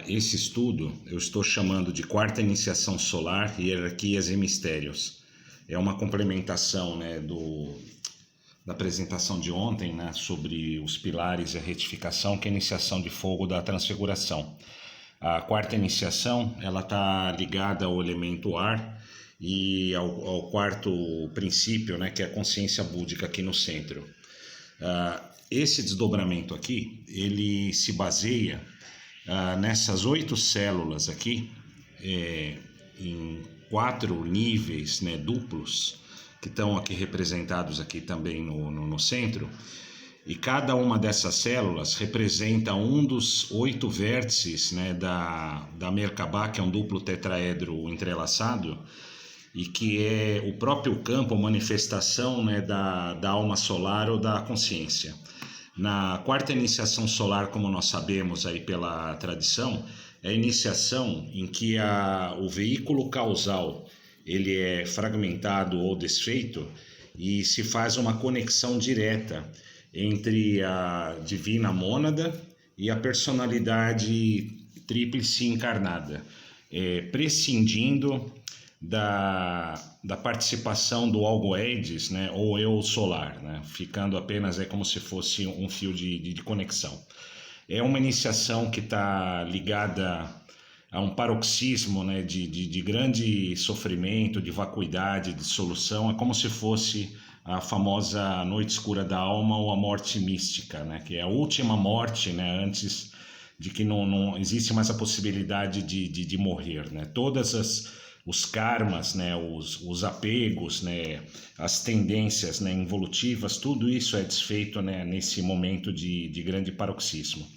Esse estudo eu estou chamando de Quarta Iniciação Solar, Hierarquias e Mistérios. É uma complementação, né, da apresentação de ontem, né, sobre os pilares e a retificação, que é a iniciação de fogo da transfiguração. A quarta iniciação ela está ligada ao elemento ar e ao quarto princípio, né, que é a consciência búdica aqui no centro. Esse desdobramento aqui, ele se baseia nessas 8 células aqui, em 4 níveis, né, duplos, que estão aqui representados aqui também no centro, e cada uma dessas células representa um dos 8 vértices, né, da Merkabah, que é um duplo tetraedro entrelaçado, e que é o próprio campo, manifestação, né, da alma solar ou da consciência. Na quarta iniciação solar, como nós sabemos aí pela tradição, é a iniciação em que o veículo causal ele é fragmentado ou desfeito e se faz uma conexão direta entre a divina mônada e a personalidade tríplice encarnada, prescindindo da participação do algoides, né, ou eu solar, né, ficando apenas como se fosse um fio de conexão. É uma iniciação que está ligada a um paroxismo, né, de grande sofrimento, de vacuidade, de dissolução. É como se fosse a famosa noite escura da alma ou a morte mística, né, que é a última morte, né, antes de que não existe mais a possibilidade de morrer, né. Os karmas, né, os apegos, né, as tendências, né, involutivas, tudo isso é desfeito, né, nesse momento de grande paroxismo.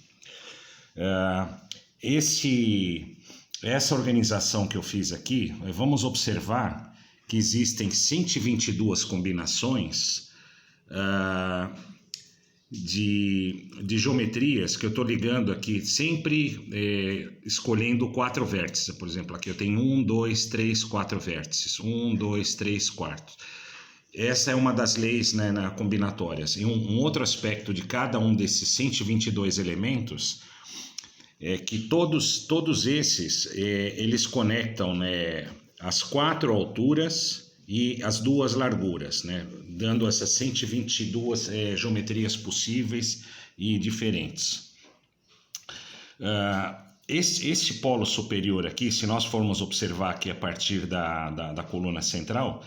Essa organização que eu fiz aqui, vamos observar que existem 122 combinações de geometrias que eu estou ligando aqui, sempre escolhendo 4 vértices. Por exemplo, aqui eu tenho 1, 2, 3, 4 vértices. 1, 2, 3, 4. Essa é uma das leis, né, combinatórias. E um outro aspecto de cada um desses 122 elementos é que todos esses eles conectam, né, as 4 alturas e as 2 larguras, né, dando essas 122 geometrias possíveis e diferentes. Esse polo superior aqui, se nós formos observar aqui a partir da coluna central,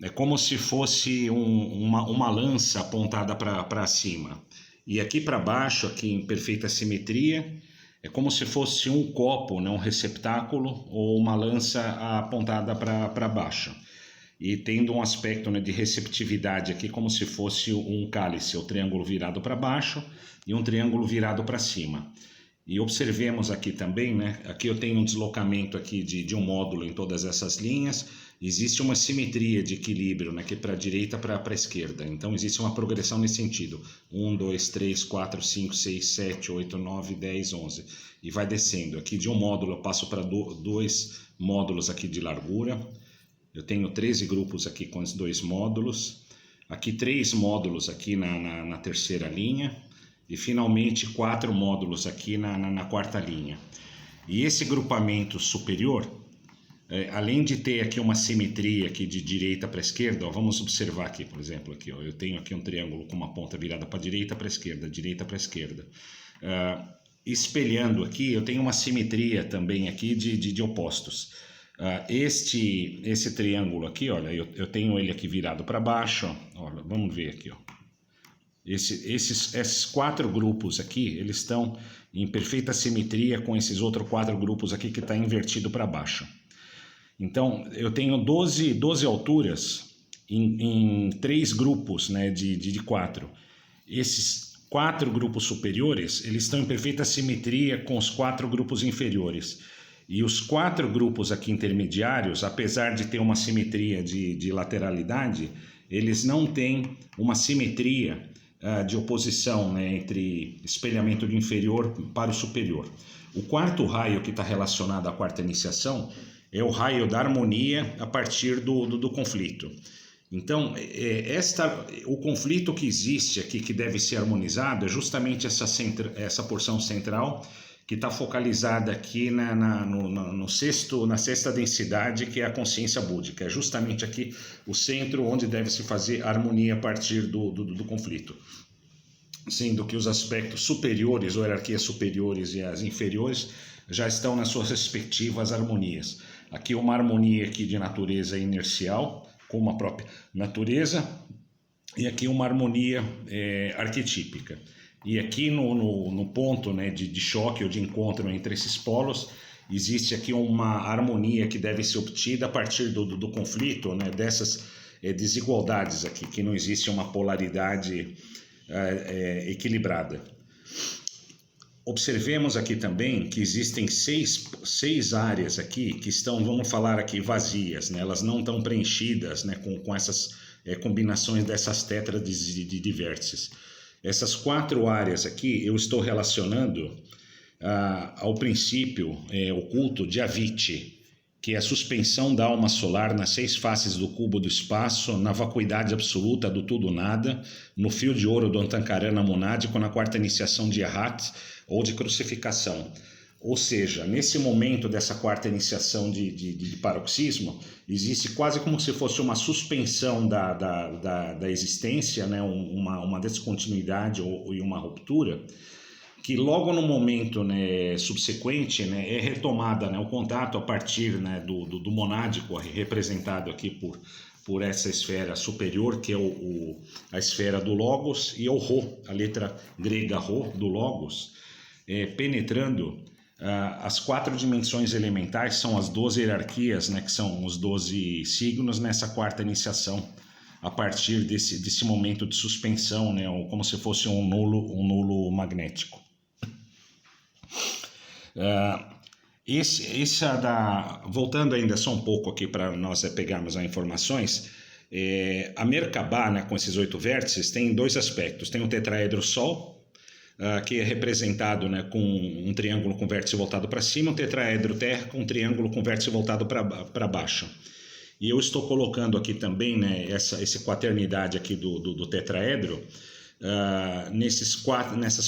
é como se fosse uma lança apontada para cima. E aqui para baixo, aqui em perfeita simetria, é como se fosse um copo, né, um receptáculo, ou uma lança apontada para baixo. E tendo um aspecto, né, de receptividade aqui, como se fosse um cálice, o triângulo virado para baixo e um triângulo virado para cima. E observemos aqui também, né, aqui eu tenho um deslocamento aqui de um módulo em todas essas linhas. Existe uma simetria de equilíbrio, né, que é para a direita para a esquerda. Então existe uma progressão nesse sentido. 1, 2, 3, 4, 5, 6, 7, 8, 9, 10, 11. E vai descendo. Aqui de um módulo eu passo para 2 módulos aqui de largura. Eu tenho 13 grupos aqui com os 2 módulos. Aqui 3 módulos aqui na terceira linha. E finalmente 4 módulos aqui na quarta linha. E esse grupamento superior, além de ter aqui uma simetria aqui de direita para esquerda, ó, vamos observar aqui, por exemplo, aqui, ó, eu tenho aqui um triângulo com uma ponta virada para direita para esquerda. Espelhando aqui, eu tenho uma simetria também aqui de opostos. Esse triângulo aqui, olha, eu tenho ele aqui virado para baixo, ó, olha, vamos ver aqui, ó. Esses 4 grupos aqui, eles estão em perfeita simetria com esses outros 4 grupos aqui que está invertido para baixo. Então, eu tenho 12 alturas em 3 grupos, né, de 4. Esses 4 grupos superiores, eles estão em perfeita simetria com os 4 grupos inferiores. E os 4 grupos aqui intermediários, apesar de ter uma simetria de lateralidade, eles não têm uma simetria de oposição, né, entre espelhamento do inferior para o superior. O quarto raio que está relacionado à quarta iniciação é o raio da harmonia a partir do conflito. Então, o conflito que existe aqui, que deve ser harmonizado, é justamente essa porção central, que está focalizada aqui na sexta densidade, que é a consciência búdica. É justamente aqui o centro onde deve se fazer a harmonia a partir do conflito. Sendo que os aspectos superiores, ou hierarquias superiores e as inferiores, já estão nas suas respectivas harmonias. Aqui uma harmonia aqui de natureza inercial, com a própria natureza, e aqui uma harmonia arquetípica. E aqui no ponto, né, de choque ou de encontro entre esses polos, existe aqui uma harmonia que deve ser obtida a partir do conflito, né, dessas desigualdades aqui, que não existe uma polaridade equilibrada. Observemos aqui também que existem seis áreas aqui que estão, vamos falar aqui, vazias, né? Elas não estão preenchidas, né, com essas combinações dessas tétrades de vértices. Essas 4 áreas aqui eu estou relacionando ao princípio oculto de Avicii, que é a suspensão da alma solar nas 6 faces do cubo do espaço, na vacuidade absoluta do tudo-nada, no fio de ouro do Antankarana monádico, na 4ª iniciação de Arhat ou de crucificação. Ou seja, nesse momento dessa 4ª iniciação de paroxismo, existe quase como se fosse uma suspensão da existência, né? uma descontinuidade e uma ruptura, que logo no momento, né, subsequente, né, é retomada, né, o contato a partir, né, do monádico, representado aqui por essa esfera superior, que é a esfera do Logos, e o Rho, a letra grega Rho, do Logos, penetrando as 4 dimensões elementais, são as 12 hierarquias, né, que são os 12 signos nessa 4ª iniciação, a partir desse momento de suspensão, né, como se fosse um nulo magnético. Voltando ainda só um pouco aqui para nós pegarmos as informações, a Merkabah, né, com esses 8 vértices, tem 2 aspectos. Tem o tetraedro Sol, que é representado, né, com um triângulo com vértice voltado para cima, um tetraedro Terra com um triângulo com vértice voltado para baixo. E eu estou colocando aqui também, né, essa quaternidade aqui do tetraedro, nessas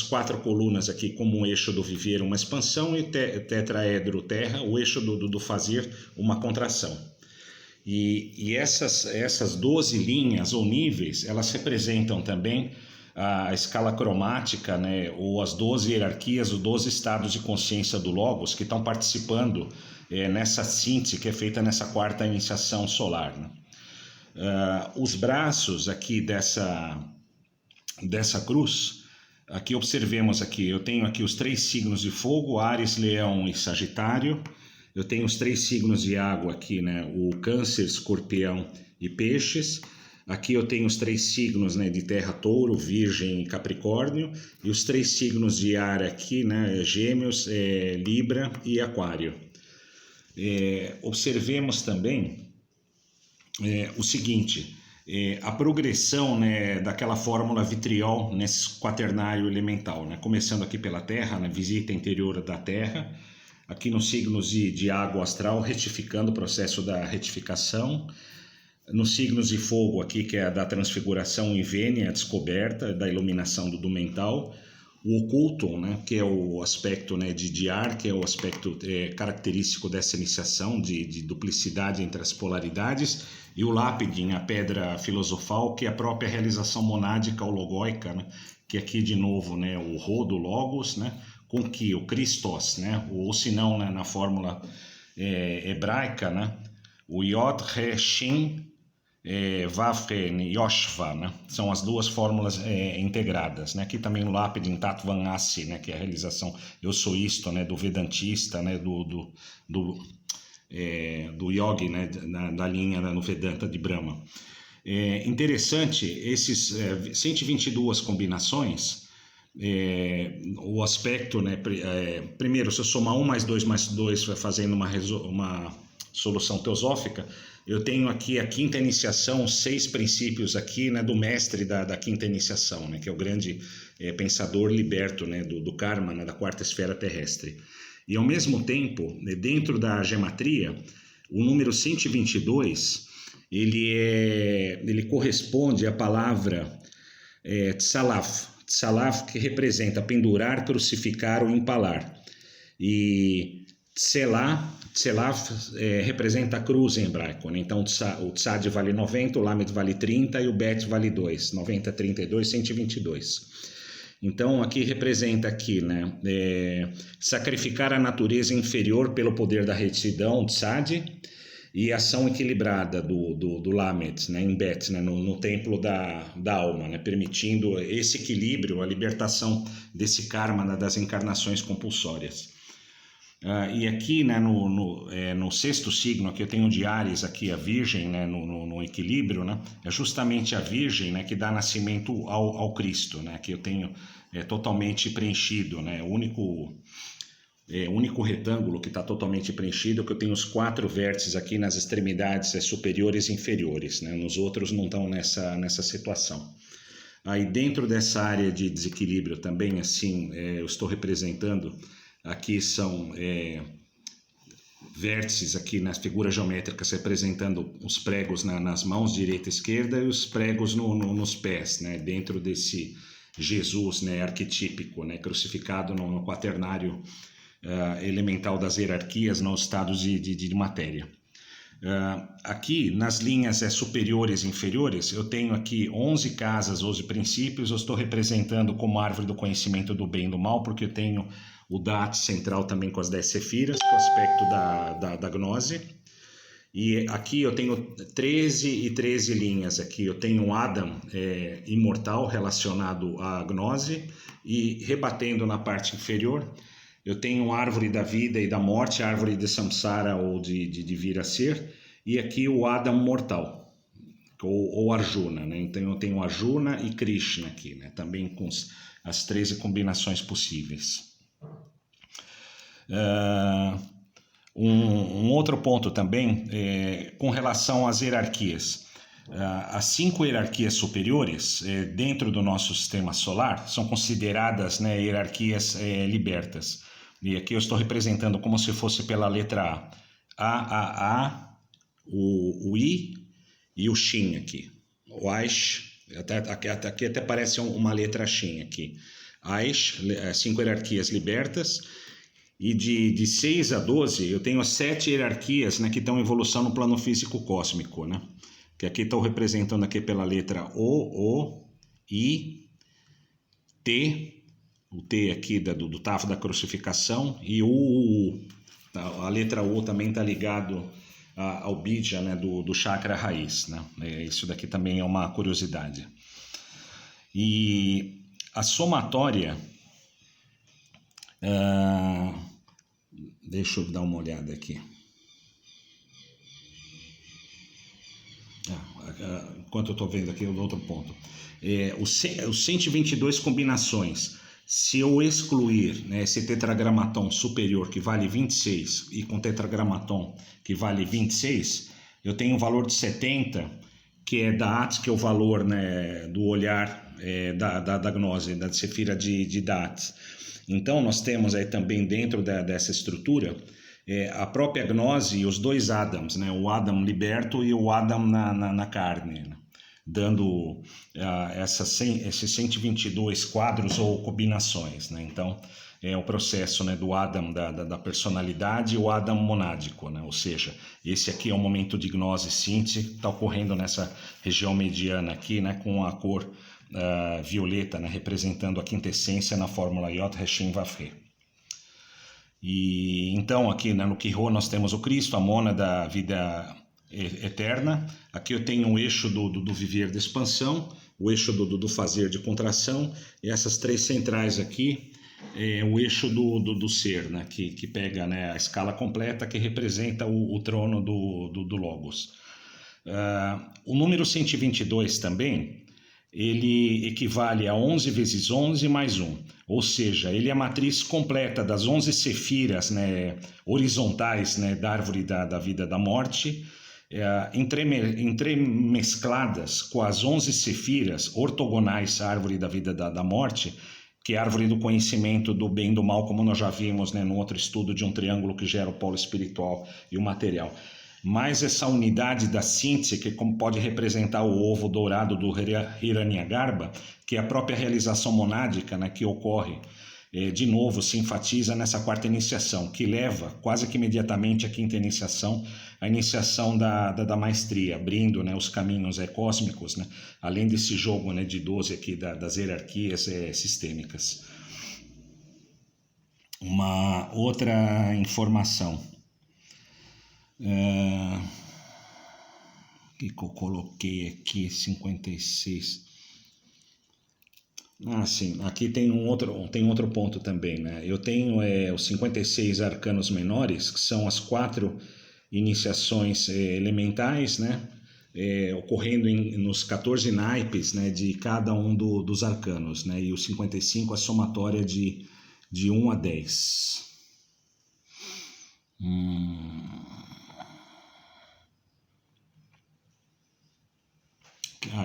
4 colunas aqui, como o eixo do viver, uma expansão, e tetraedro Terra, o eixo do fazer, uma contração. E essas 12 linhas ou níveis, elas representam também a escala cromática, né, ou as 12 hierarquias, os 12 estados de consciência do Logos que estão participando nessa síntese que é feita nessa 4ª iniciação solar, né? Os braços aqui dessa cruz, aqui observemos aqui, eu tenho aqui os 3 signos de fogo, Áries, Leão e Sagitário. Eu tenho os 3 signos de água aqui, né, o Câncer, Escorpião e Peixes. Aqui eu tenho os 3 signos, né, de Terra, Touro, Virgem e Capricórnio, e os 3 signos de ar aqui, né, Gêmeos, Libra e Aquário. Observemos também o seguinte: a progressão, né, daquela fórmula vitriol nesse quaternário elemental, né, começando aqui pela Terra, na visita interior da Terra, aqui nos signos de água astral, retificando o processo da retificação, nos signos de fogo aqui, que é a da transfiguração e Vênia, a descoberta da iluminação do mental, o oculto, né, que é o aspecto, né, de ar, que é o aspecto característico dessa iniciação, de duplicidade entre as polaridades, e o lápide, a pedra filosofal, que é a própria realização monádica ou logóica, né, que aqui de novo, né, o Rho do Logos, né, com que o Christos, né, ou se não, né, na fórmula hebraica, né, o Yod, Re, Shin, Vav, Re, Yoshva, né, são as 2 fórmulas integradas, né, aqui também o lápide em Tattvan Asi, né, que é a realização eu sou isto, né, do vedantista, né, do yogi, né, da linha, né, no Vedanta de Brahma. Interessante, esses 122 combinações, o aspecto, né, primeiro, se eu somar 1 mais 2 mais 2, fazendo uma solução teosófica, eu tenho aqui a 5ª iniciação, 6 princípios aqui, né, do mestre da 5ª iniciação, né, que é o grande pensador liberto, né, do karma, né, da 4ª esfera terrestre. E ao mesmo tempo, dentro da gematria, o número 122, ele corresponde à palavra Tsalaf, que representa pendurar, crucificar ou empalar. E Tselá representa a cruz em hebraico, né? Então o Tzad vale 90, o Lamed vale 30 e o Bet vale 2, 90, 32, 122. Então aqui representa aqui, né, sacrificar a natureza inferior pelo poder da retidão, Tzad, e ação equilibrada do Lamed, né, em Bet, né, no templo da alma, né, permitindo esse equilíbrio, a libertação desse karma, né, das encarnações compulsórias. E aqui, né, no sexto signo, aqui eu tenho de Áries, aqui a Virgem, né, no equilíbrio, né, é justamente a Virgem, né, que dá nascimento ao Cristo, né, que eu tenho totalmente preenchido, né, o único retângulo que está totalmente preenchido, que eu tenho os 4 vértices aqui nas extremidades superiores e inferiores, né, nos outros não estão nessa situação. Aí dentro dessa área de desequilíbrio também, assim, eu estou representando. Aqui são vértices aqui nas figuras geométricas representando os pregos nas mãos direita e esquerda e os pregos nos pés, né? Dentro desse Jesus, né, arquetípico, né, crucificado no quaternário elemental das hierarquias, nos estados de matéria. Aqui nas linhas superiores e inferiores eu tenho aqui 11 casas, 11 princípios. Eu estou representando como árvore do conhecimento do bem e do mal, porque eu tenho o Dhat central também com as 10 sefiras, que é o aspecto da gnose. E aqui eu tenho 13 e 13 linhas. Aqui eu tenho um Adam imortal relacionado à gnose, e rebatendo na parte inferior eu tenho a árvore da vida e da morte, a árvore de samsara ou de vir a ser, e aqui o Adam mortal, ou Arjuna, né? Então eu tenho Arjuna e Krishna aqui, né? Também com as 13 combinações possíveis. Um outro ponto também com relação às hierarquias. As 5 hierarquias superiores dentro do nosso sistema solar são consideradas, né, hierarquias libertas. E aqui eu estou representando como se fosse pela letra A, o I e o Shin aqui. O Aish, aqui até parece uma letra Shin aqui. Aish, 5 hierarquias libertas. E de 6 a 12 eu tenho as 7 hierarquias, né, que estão em evolução no plano físico cósmico, né? Que aqui estou representando aqui pela letra O, I, T, o T aqui do tafo da crucificação, e o U. A letra U também está ligado ao bija, né, do chakra raiz, né? Isso daqui também é uma curiosidade. E a somatória, deixa eu dar uma olhada aqui. Enquanto eu estou vendo aqui o outro ponto, os 122 combinações, se eu excluir, né, esse tetragramaton superior que vale 26 e com tetragramaton que vale 26, eu tenho um valor de 70, que é Dhat, que é o valor, né, do olhar da gnose, da sefira de Dhat. Então nós temos aí também dentro dessa estrutura a própria gnose e os 2 Adams, né? O Adam liberto e o Adam na carne, né? Dando esses 122 quadros ou combinações, né? Então é o processo, né, do Adam da personalidade e o Adam monádico, né? Ou seja, esse aqui é o momento de gnose síntese, está ocorrendo nessa região mediana aqui, né, com a cor violeta, né, representando a quintessência na fórmula Yod Heshem Vavhe. E então aqui, né, no Quirô nós temos o Cristo, a mônada da vida eterna. Aqui eu tenho o eixo do viver de expansão, o eixo do fazer de contração, e essas 3 centrais aqui o eixo do ser, né, que pega, né, a escala completa, que representa o trono do Logos. O número 122 também, ele equivale a 11 vezes 11 mais 1, ou seja, ele é a matriz completa das 11 sefiras, né, horizontais, né, da árvore da vida da morte, entremescladas com as 11 sefiras ortogonais à árvore da vida da morte, que é a árvore do conhecimento do bem e do mal, como nós já vimos, né, no outro estudo de um triângulo que gera o polo espiritual e o material. Mais essa unidade da síntese, que como pode representar o ovo dourado do Hiranyagarbha, que é a própria realização monádica, né, que ocorre de novo se enfatiza nessa quarta iniciação, que leva quase que imediatamente a quinta iniciação, a iniciação da maestria, abrindo, né, os caminhos cósmicos, né, além desse jogo, né, de 12 aqui das hierarquias sistêmicas. Uma outra informação que eu coloquei aqui, 56. Sim, aqui tem outro ponto também, né? Eu tenho os 56 arcanos menores, que são as 4 iniciações elementais, né? Ocorrendo nos 14 naipes, né, de cada um dos arcanos, né? E os 55 a somatória de 1 a 10.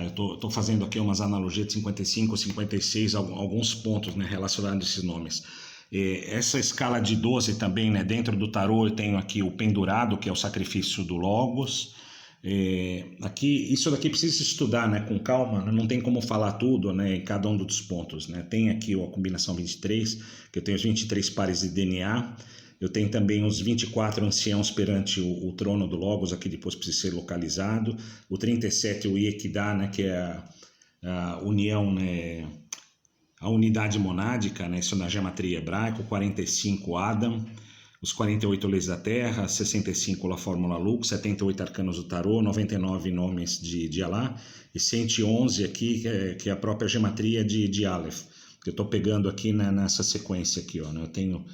Eu tô fazendo aqui umas analogias de 55, 56, alguns pontos, né, relacionados a esses nomes. Essa escala de 12 também, né, dentro do tarô eu tenho aqui o pendurado, que é o sacrifício do Logos. Isso daqui precisa estudar, né, com calma, não tem como falar tudo, né, em cada um dos pontos, né. Tem aqui a combinação 23, que eu tenho os 23 pares de DNA. Eu tenho também os 24 anciãos perante o trono do Logos, aqui depois precisa ser localizado. O 37, o Iequidá, né, que é a união, né, a unidade monádica, né, isso na gematria hebraica. O 45, Adam. Os 48 leis da Terra, 65 La Fórmula Lux, 78 arcanos do tarô, 99 nomes de Alá e 111 aqui, que é a própria gematria de Aleph, que eu estou pegando aqui nessa sequência aqui, ó, né? Eu tenho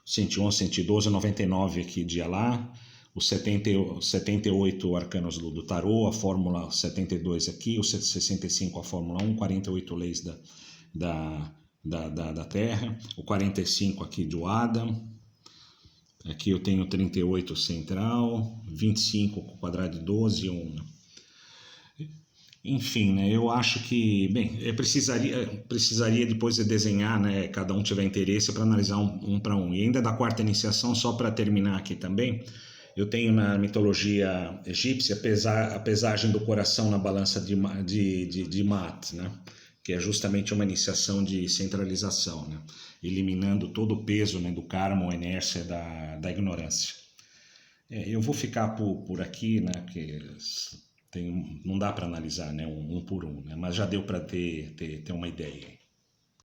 111, 112, 99 aqui de Alá, os 78 arcanos do tarô, a fórmula 72 aqui, os 65 a fórmula 1, 48 leis da Terra, o 45 aqui do Adam. Aqui eu tenho 38 central, 25 quadrado de 12 e 1. Enfim, né, eu acho que, bem, eu precisaria depois de desenhar, né, cada um tiver interesse para analisar um para um. E ainda da quarta iniciação, só para terminar aqui também, eu tenho na mitologia egípcia a pesagem do coração na balança de Maat, né, que é justamente uma iniciação de centralização, né, eliminando todo o peso, né, do karma ou inércia da ignorância. Eu vou ficar por aqui, né, porque não dá para analisar, né, um por um, né, mas já deu para ter uma ideia.